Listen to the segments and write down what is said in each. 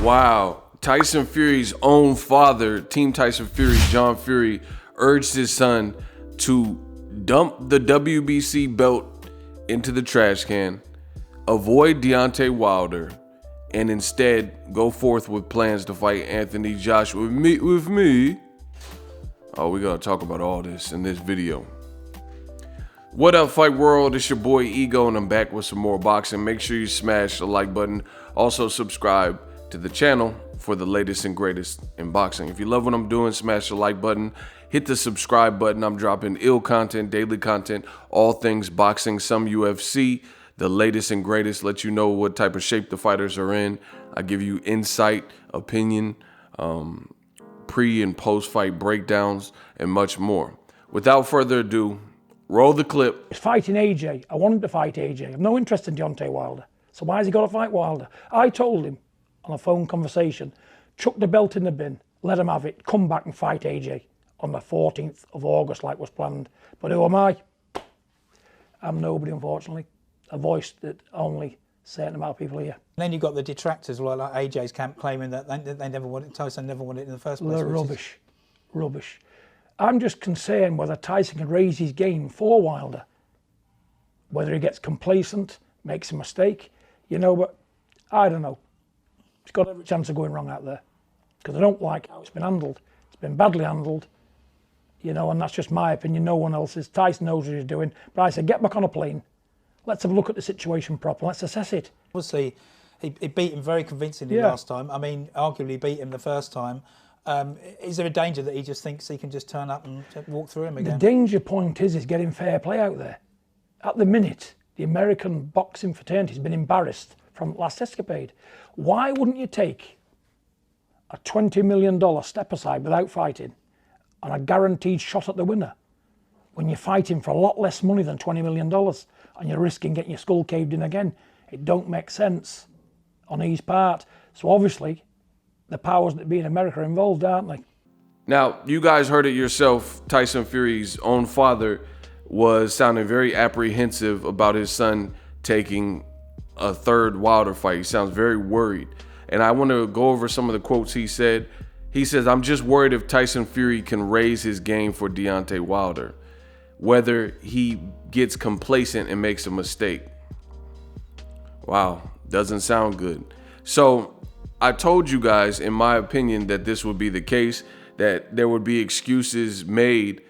Wow. Tyson Fury's own father, Team Tyson Fury, John Fury, urged his son to dump the WBC belt into the trash can, avoid Deontay Wilder, and instead go forth with plans to fight Anthony Joshua. Meet with me. Oh, we're going to talk about all this in this video. What up, Fight World? It's your boy Ego, and I'm back with some more boxing. Make sure you smash the like button. Also, subscribe to the channel for the latest and greatest in boxing. If you love what I'm doing, smash the like button. Hit the subscribe button. I'm dropping ill content, daily content, all things boxing, some UFC, the latest and greatest. Let you know what type of shape the fighters are in. I give you insight, opinion, pre and post fight breakdowns, and much more. Without further ado, roll the clip. He's fighting AJ. I want him to fight AJ. I have no interest in Deontay Wilder. So why has he got to fight Wilder? I told him on a phone conversation, chuck the belt in the bin, let him have it, come back and fight AJ on the 14th of August like was planned. But who am I? I'm nobody, unfortunately. A voice that only a certain amount of people hear. And then you've got the detractors like AJ's camp claiming that they never wanted, Tyson never wanted it in the first place. They're rubbish, rubbish. I'm just concerned whether Tyson can raise his game for Wilder. Whether he gets complacent, makes a mistake, but I don't know. It's got every chance of going wrong out there. Because I don't like how it's been handled. It's been badly handled, and that's just my opinion, no one else's. Tyson knows what he's doing. But I said, get back on a plane. Let's have a look at the situation properly. Let's assess it. Obviously, he beat him very convincingly last time. I mean, arguably beat him the first time. Is there a danger that he just thinks he can just turn up and walk through him again? The danger point is getting fair play out there. At the minute, the American boxing fraternity has been embarrassed from last escapade. Why wouldn't you take a $20 million step aside without fighting and a guaranteed shot at the winner when you're fighting for a lot less money than $20 million and you're risking getting your skull caved in again? It don't make sense on his part. So obviously, the powers that be in America are involved, aren't they? Now, you guys heard it yourself. Tyson Fury's own father was sounding very apprehensive about his son taking a third Wilder fight. He sounds very worried. And I want to go over some of the quotes he said. He says, I'm just worried if Tyson Fury can raise his game for Deontay Wilder, whether he gets complacent and makes a mistake. Wow, doesn't sound good. So I told you guys, in my opinion, that this would be the case, that there would be excuses made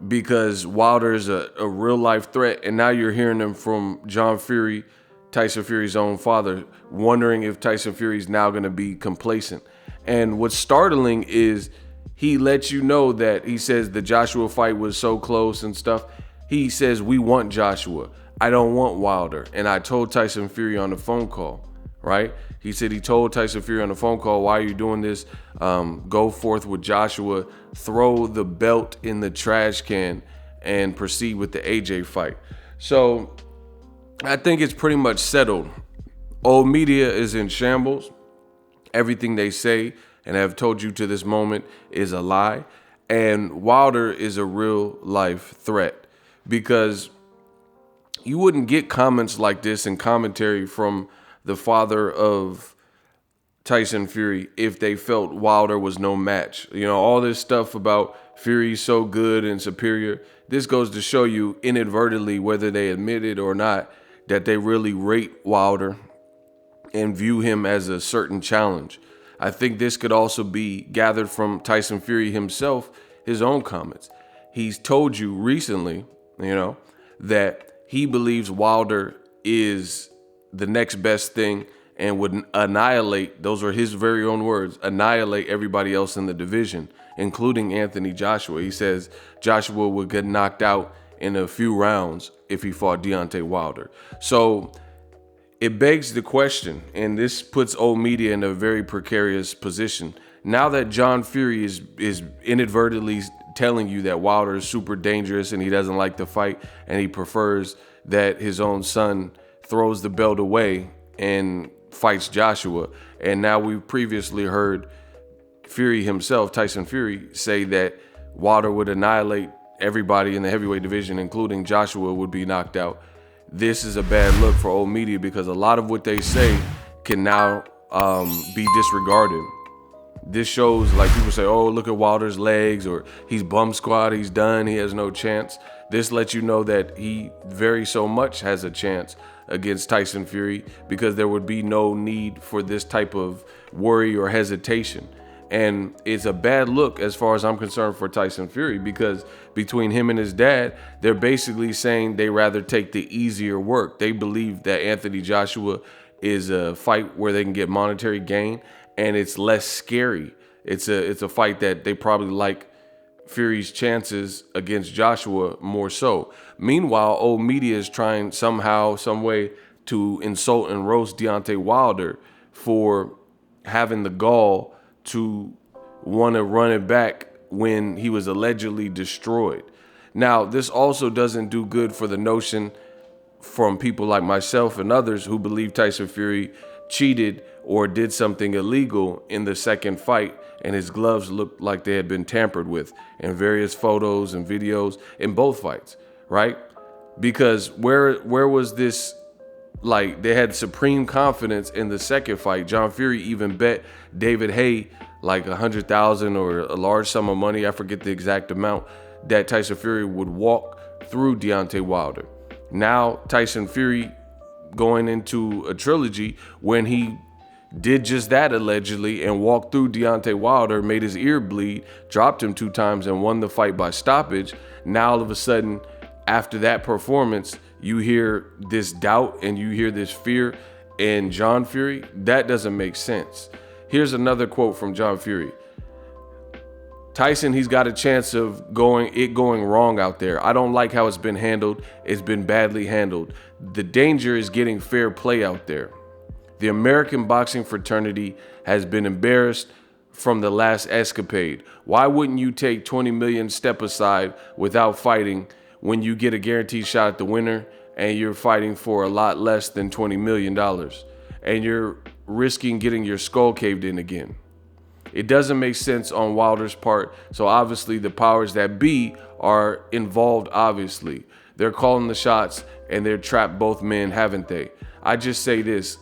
because Wilder is a real life threat. And now you're hearing them from John Fury, Tyson Fury's own father, wondering if Tyson Fury is now going to be complacent. And what's startling is he lets you know that he says the Joshua fight was so close and stuff. He says, we want Joshua. I don't want Wilder. And I told Tyson Fury on the phone call, right? He said he told Tyson Fury on the phone call, why are you doing this? Go forth with Joshua, throw the belt in the trash can, and proceed with the AJ fight. So I think it's pretty much settled. Old media is in shambles. Everything they say and have told you to this moment is a lie. And Wilder is a real life threat, because you wouldn't get comments like this and commentary from the father of Tyson Fury if they felt Wilder was no match. All this stuff about Fury's so good and superior. This goes to show you inadvertently, whether they admit it or not, that they really rate Wilder and view him as a certain challenge. I think this could also be gathered from Tyson Fury himself, his own comments. He's told you recently, that he believes Wilder is the next best thing and would annihilate, those are his very own words, annihilate everybody else in the division, including Anthony Joshua. He says Joshua would get knocked out in a few rounds if he fought Deontay Wilder. So it begs the question, and this puts old media in a very precarious position. Now that John Fury is inadvertently telling you that Wilder is super dangerous and he doesn't like the fight and he prefers that his own son throws the belt away and fights Joshua. And now we've previously heard Fury himself, Tyson Fury, say that Wilder would annihilate everybody in the heavyweight division, including Joshua, would be knocked out. This is a bad look for old media, because a lot of what they say can now be disregarded. This shows, like, people say, oh, look at Wilder's legs, or he's bum squat, he's done, he has no chance. This lets you know that he very so much has a chance against Tyson Fury, because there would be no need for this type of worry or hesitation. And it's a bad look as far as I'm concerned for Tyson Fury, because between him and his dad, they're basically saying they rather take the easier work. They believe that Anthony Joshua is a fight where they can get monetary gain, and it's less scary. It's a fight that they probably like Fury's chances against Joshua more so. Meanwhile, old media is trying somehow, some way to insult and roast Deontay Wilder for having the gall to want to run it back when he was allegedly destroyed. Now, this also doesn't do good for the notion from people like myself and others who believe Tyson Fury cheated or did something illegal in the second fight, and his gloves looked like they had been tampered with in various photos and videos in both fights, right? Because where was this? Like, they had supreme confidence in the second fight. John Fury even bet David Haye like 100,000 or a large sum of money, I forget the exact amount, that Tyson Fury would walk through Deontay Wilder. Now Tyson Fury going into a trilogy when he did just that allegedly and walked through Deontay Wilder, made his ear bleed, dropped him 2 times and won the fight by stoppage. Now all of a sudden, after that performance, you hear this doubt and you hear this fear in John Fury. That doesn't make sense. Here's another quote from John Fury. Tyson, he's got a chance of going wrong out there. I don't like how it's been handled. It's been badly handled. The danger is getting fair play out there. The American boxing fraternity has been embarrassed from the last escapade. Why wouldn't you take 20 million step aside without fighting when you get a guaranteed shot at the winner and you're fighting for a lot less than $20 million and you're risking getting your skull caved in again? It doesn't make sense on Wilder's part. So obviously the powers that be are involved, obviously. They're calling the shots and they're trapped both men, haven't they? I just say this.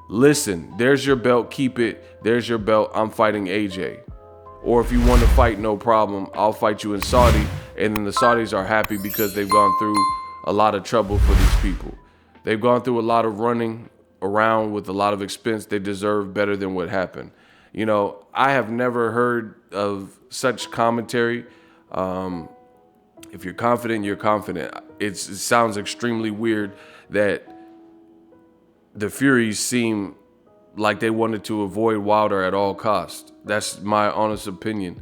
Listen, there's your belt, keep it. There's your belt, I'm fighting AJ. Or if you want to fight, no problem, I'll fight you in Saudi. And then the Saudis are happy because they've gone through a lot of trouble for these people. They've gone through a lot of running around with a lot of expense. They deserve better than what happened. You know, I have never heard of such commentary. If you're confident, you're confident. It sounds extremely weird that the Furies seem like they wanted to avoid Wilder at all costs. That's my honest opinion.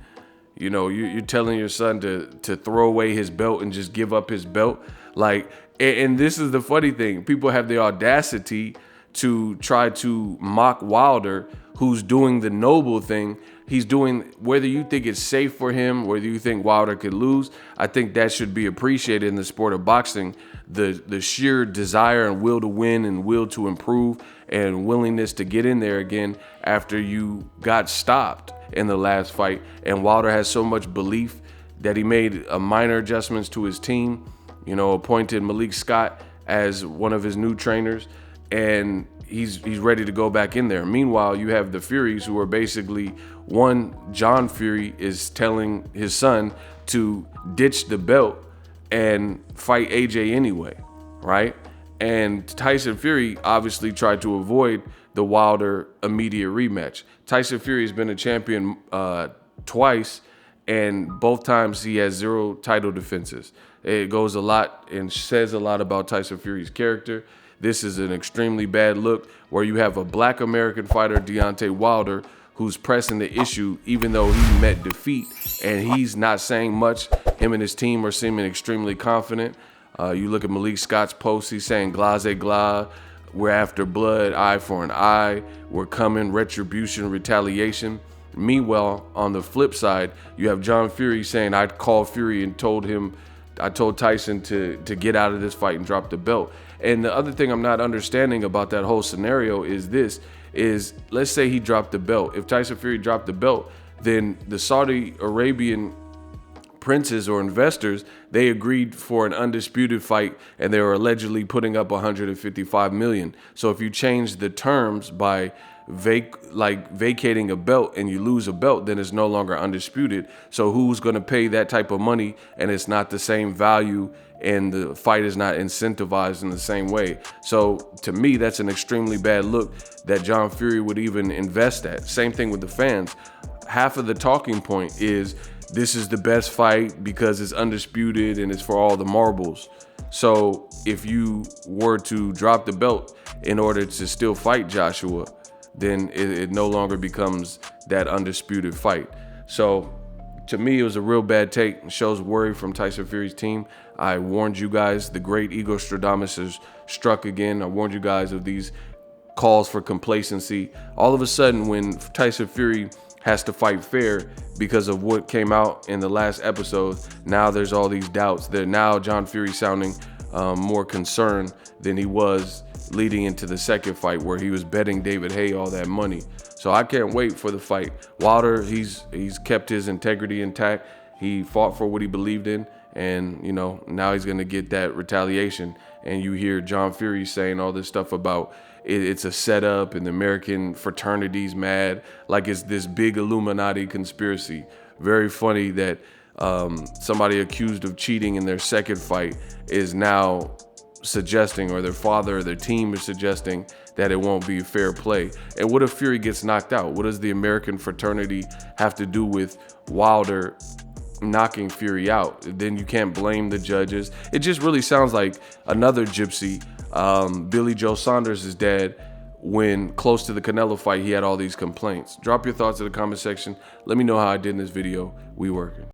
You know, you're telling your son to throw away his belt and just give up his belt. Like, and this is the funny thing. People have the audacity to try to mock Wilder, who's doing the noble thing. He's doing, whether you think it's safe for him, whether you think Wilder could lose, I think that should be appreciated in the sport of boxing. The sheer desire and will to win and will to improve and willingness to get in there again after you got stopped in the last fight. And Wilder has so much belief that he made minor adjustments to his team, you know, appointed Malik Scott as one of his new trainers, and he's ready to go back in there. Meanwhile, you have the Furies, who are basically, John Fury is telling his son to ditch the belt and fight AJ anyway, right? And Tyson Fury obviously tried to avoid the Wilder immediate rematch. Tyson Fury has been a champion twice, and both times he has 0 title defenses. It goes a lot and says a lot about Tyson Fury's character. This is an extremely bad look where you have a black American fighter, Deontay Wilder, who's pressing the issue even though he met defeat, and he's not saying much. Him and his team are seeming extremely confident. You look at Malik Scott's post, he's saying glase glas, we're after blood, eye for an eye, we're coming, retribution, retaliation. Meanwhile, on the flip side, you have John Fury saying, I called Fury and I told Tyson to get out of this fight and drop the belt. And the other thing I'm not understanding about that whole scenario is let's say he dropped the belt. If Tyson Fury dropped the belt, then the Saudi Arabian princes or investors, they agreed for an undisputed fight, and they were allegedly putting up $155 million. So if you change the terms by vacating a belt and you lose a belt, then it's no longer undisputed. So who's going to pay that type of money and it's not the same value and the fight is not incentivized in the same way? So to me, that's an extremely bad look that John Fury would even invest that. Same thing with the fans. Half of the talking point is this is the best fight because it's undisputed and it's for all the marbles. So if you were to drop the belt in order to still fight Joshua, then it no longer becomes that undisputed fight. So to me, it was a real bad take. It shows worry from Tyson Fury's team. I warned you guys, the great Ego Stradamus has struck again. I warned you guys of these calls for complacency. All of a sudden, when Tyson Fury has to fight fair because of what came out in the last episode, now there's all these doubts that now John Fury sounding more concerned than he was leading into the second fight where he was betting David Haye all that money. So I can't wait for the fight. Wilder, he's kept his integrity intact. He fought for what he believed in, and you know, now he's gonna get that retaliation. And you hear John Fury saying all this stuff about it's a setup and the American fraternity's mad, like it's this big Illuminati conspiracy. Very funny that somebody accused of cheating in their second fight is now suggesting, or their father or their team is suggesting, that it won't be fair play. And what if Fury gets knocked out? What does the American fraternity have to do with Wilder knocking Fury out? Then you can't blame the judges. It just really sounds like another gypsy. Billy Joe Saunders' dad, when close to the Canelo fight, he had all these complaints. Drop your thoughts in the comment section. Let me know how I did in this video. We working.